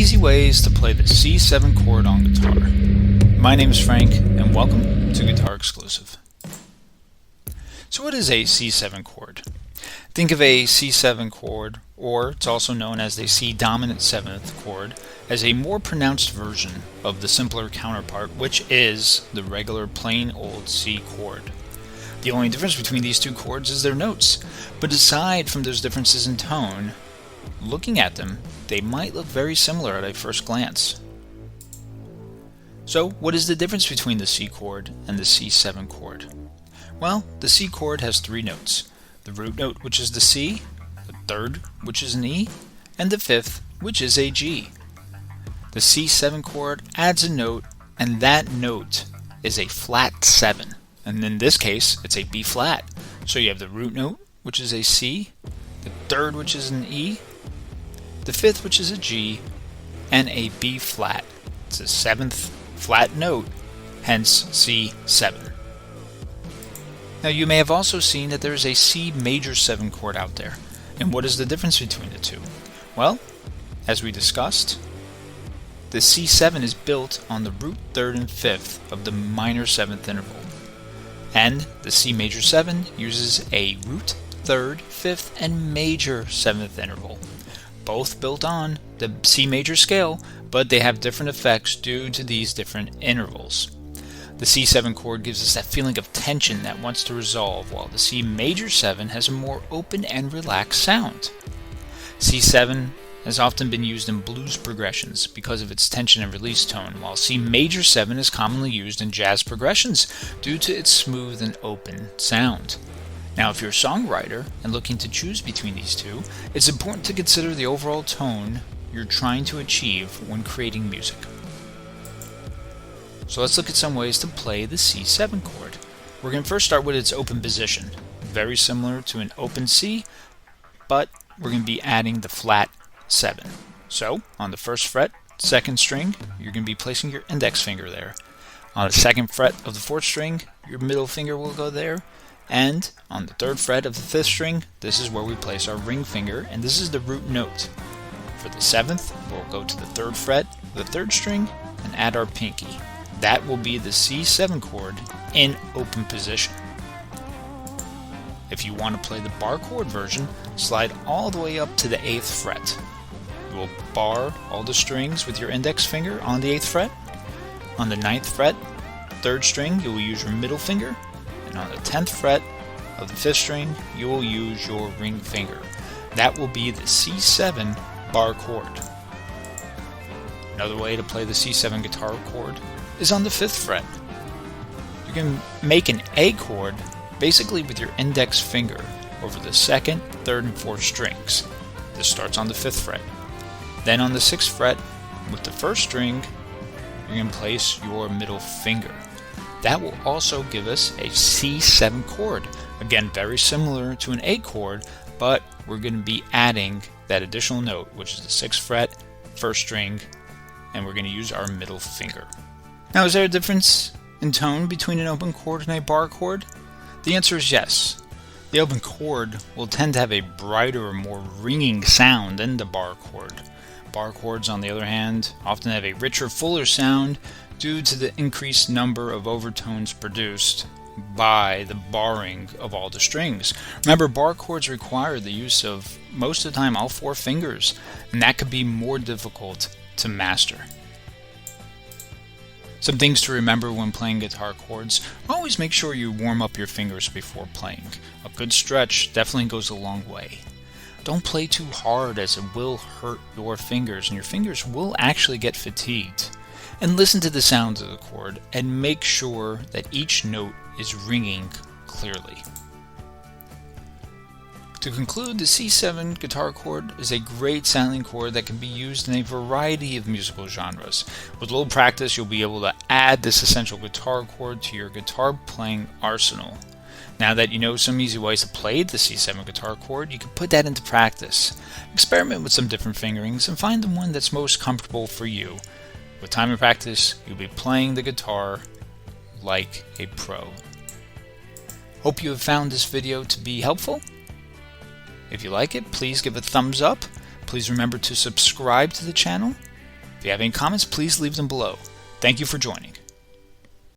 easy ways to play the C7 chord on guitar. My name is Frank, and welcome to Guitar Exclusive. So what is a C7 chord? Think of a C7 chord, or it's also known as the C dominant 7th chord, as a more pronounced version of the simpler counterpart, which is the regular plain old C chord. The only difference between these two chords is their notes, but aside from those differences in tone, looking at them, they might look very similar at a first glance. So, what is the difference between the C chord and the C7 chord? Well, the C chord has three notes: the root note, which is the C, the third, which is an E, and the fifth, which is a G. The C7 chord adds a note, and that note is a flat 7. And in this case, it's a B flat. So you have the root note, which is a C, the third, which is an E, the fifth, which is a G, and a B flat. It's a 7th flat note, hence C7. Now you may have also seen that there is a C major 7 chord out there. And what is the difference between the two? Well, as we discussed, the C7 is built on the root 3rd and 5th of the minor 7th interval. And the C major 7 uses a root 3rd, 5th, and major 7th interval. Both built on the C major scale, but they have different effects due to these different intervals. The C7 chord gives us that feeling of tension that wants to resolve, while the C major 7 has a more open and relaxed sound. C7 has often been used in blues progressions because of its tension and release tone, while C major 7 is commonly used in jazz progressions due to its smooth and open sound. Now, if you're a songwriter and looking to choose between these two, it's important to consider the overall tone you're trying to achieve when creating music. So let's look at some ways to play the C7 chord. We're going to first start with its open position, very similar to an open C, but we're going to be adding the flat 7. So, on the first fret, 2nd string, you're going to be placing your index finger there. On the 2nd fret of the 4th string, your middle finger will go there. And on the 3rd fret of the 5th string, this is where we place our ring finger, and this is the root note. For the 7th, we'll go to the 3rd fret of the 3rd string and add our pinky. That will be the C7 chord in open position. If you want to play the bar chord version, slide all the way up to the 8th fret. You will bar all the strings with your index finger on the 8th fret. On the 9th fret, 3rd string, you will use your middle finger. And on the 10th fret of the 5th string, you will use your ring finger. That will be the C7 bar chord. Another way to play the C7 guitar chord is on the 5th fret. You can make an A chord basically with your index finger over the 2nd, 3rd, and 4th strings. This starts on the 5th fret. Then on the 6th fret, with the 1st string, you're going to place your middle finger. That will also give us a C7 chord. Again, very similar to an A chord, but we're going to be adding that additional note, which is the 6th fret, 1st string, and we're going to use our middle finger. Now, is there a difference in tone between an open chord and a bar chord? The answer is yes. The open chord will tend to have a brighter or more ringing sound than the bar chord. Bar chords, on the other hand, often have a richer, fuller sound due to the increased number of overtones produced by the barring of all the strings. Remember, bar chords require the use of, most of the time, all 4 fingers, and that could be more difficult to master. Some things to remember when playing guitar chords: always make sure you warm up your fingers before playing. A good stretch definitely goes a long way. Don't play too hard, as it will hurt your fingers, and your fingers will actually get fatigued. And listen to the sounds of the chord and make sure that each note is ringing clearly. To conclude, the C7 guitar chord is a great sounding chord that can be used in a variety of musical genres. With a little practice, you'll be able to add this essential guitar chord to your guitar playing arsenal. Now that you know some easy ways to play the C7 guitar chord, you can put that into practice. Experiment with some different fingerings and find the one that's most comfortable for you. With time and practice, you'll be playing the guitar like a pro. Hope you have found this video to be helpful. If you like it, please give a thumbs up. Please remember to subscribe to the channel. If you have any comments, please leave them below. Thank you for joining.